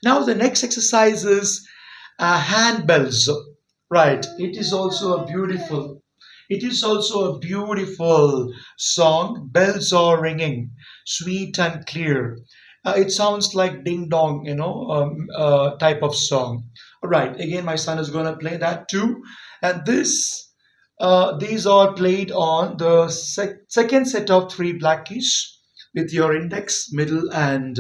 Now the next exercise is handbells. Right. It is also a beautiful song. Bells are ringing, sweet and clear. It sounds like ding dong, type of song. All right. Again, my son is going to play that too. And these are played on the second set of three black keys with your index, middle, and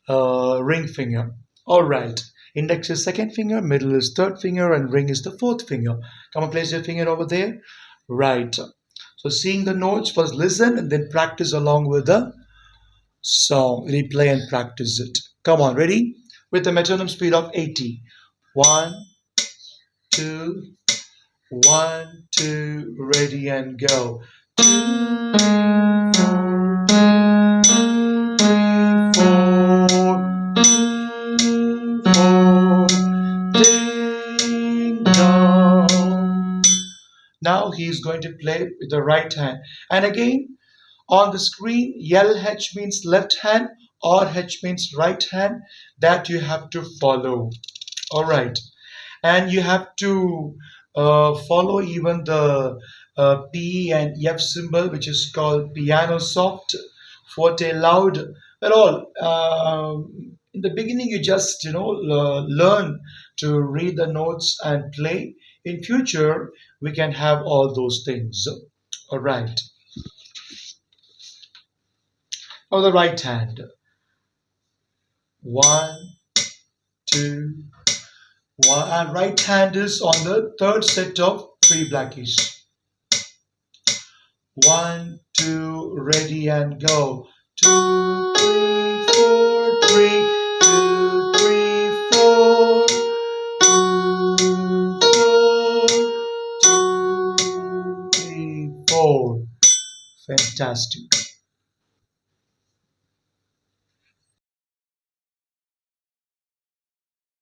ring finger. All right. Index is second finger, middle is third finger, and ring is the fourth finger. Come on, place your finger over there. Right. So seeing the notes, first listen and then practice along with the song. Replay and practice it. Come on, ready? With the metronome speed of 80. 1, 2, 1, 2, ready and go. 2, 4, ding dong. Now he is going to play with the right hand. And again, on the screen, LH means left hand, RH means right hand. That you have to follow. All right. And you have to follow even the P and F symbol, which is called piano soft, forte loud. At all. In the beginning, you just learn to read the notes and play. In future, we can have all those things. All right. Now the right hand. 1, 2, 1. And right hand is on the third set of three black keys. 1, 2, ready and go. 2, 3, 4, 3, 2, 3, 4, 2, 4. Fantastic.